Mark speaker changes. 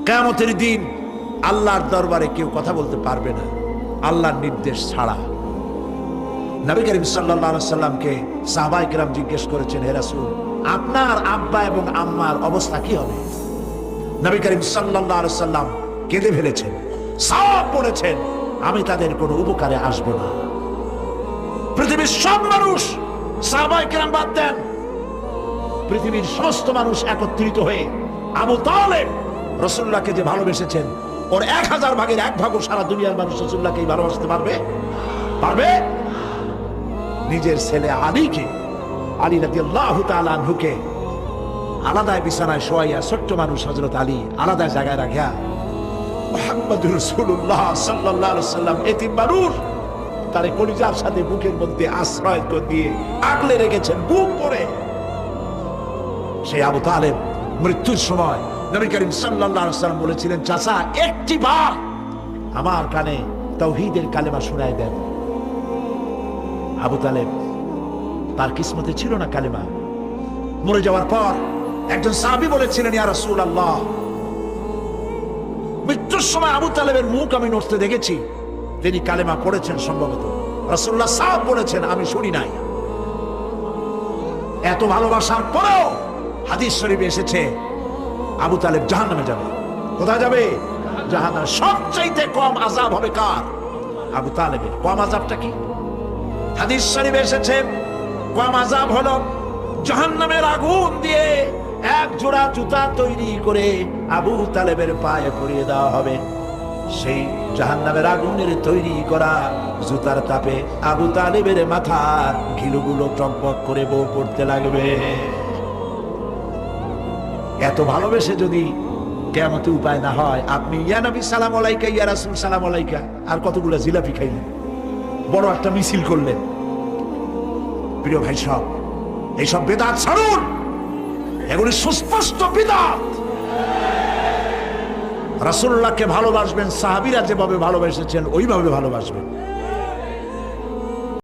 Speaker 1: কিয়ামতের দিন আল্লাহর দরবারে কেউ কথা বলতে পারবে না আল্লাহর নির্দেশ ছাড়া। নবী করিম সাল্লাল্লাহু আলাইহি সাল্লামকে সাহাবায়ে কেরাম জিজ্ঞেস করেছেন, হে রাসূল, আপনার আব্বা এবং আম্মার অবস্থা কি হবে? নবী করিম সাল্লাল্লাহু আলাইহি সাল্লাম কেঁদে ফেলেছেন, সব বলেছেন, আমি তাদের কোনো উপকারে আসবো না। পৃথিবীর সব মানুষ, সাহাবায়ে কেরাম বাদ দেন, পৃথিবীর সমস্ত মানুষ একত্রিত হয়ে আবু তালেব রাসূলুল্লাহকে যে ভালোবেসেছেন, ওর 1000 ভাগের 1 ভাগও সারা দুনিয়ার মানুষ রাসূলুল্লাহকে ভালোবাসতে পারবে? পারবে? নিজের ছেলে আলীকে, আলী রাদিয়াল্লাহু তাআলা আনহুকে আলাদা বিছানায় শোয়াইয়া, ছোট্ট মানুষ হযরত আলী আলাদা জায়গায় রাখিয়া মুহাম্মদুর রাসূলুল্লাহ সাল্লাল্লাহু আলাইহি ওয়াসাল্লাম এতিম মানুষ তারে কলিজার সাথে বুকের মধ্যে আশ্রয় দিয়ে আগলে রেখেছেন বুক করে। সেই আবু তালেব মৃত্যুর সময় নবী করিম সাল্লাল্লাহু আলাইহি ওয়াসাল্লাম বলেছিলেন, চাচা একটি বার আমার কানে তাওহীদের কালেমা শোনায় দেন। আবু তালেব, তার কিসমতে ছিল না কালেমা। মরে যাওয়ার পর একজন সাহাবী বলেছিলেন, ইয়া রাসূলুল্লাহ, মৃত্যুর সময় আবু তালেবের মুখ আমি নড়তে দেখেছি, তিনি কালেমা পড়েছেন সম্ভবত। রাসূলুল্লাহ সাহেব বলেছেন, আমি শুনি নাই। এত ভালোবাসার পরেও হাদিস শরীফে এসেছে আবু তালেব জাহান্নামে যাবে। কোথায় যাবে? জাহান্নামে। সবচাইতে কম আযাব হবে কার? আবু তালেবের। কম আযাবটা কি? হাদিস শরীফে এসেছে কম আযাব হলো জাহান্নামের আগুন দিয়ে এক জোড়া জুতা তৈরি করে আবু তালেবের পায়ে পরিয়ে দেওয়া হবে। সেই জাহান্নামের আগুনের তৈরি করা জুতার তাপে আবু তালেবের মাথার ঘিলুগুলো টকবক করে বউ পড়তে লাগবে। এত ভালোবেসে যদি কিয়ামতে উপায় না হয়, আপনি ইয়া নবী সালাম আলাইকা, ইয়া রাসূল সালাম আলাইকা, আর কতগুলো জিলাপি খাইলেন, বড় একটা মিছিল করলেন। প্রিয় ভাই সব, এইসব বিদআত ছাড়ুন, এগুলি সুস্পষ্ট বিদআত। রাসূলুল্লাহকে ভালোবাসবেন, সাহাবীরা যেভাবে ভালোবেসেছেন ওইভাবে ভালোবাসবেন।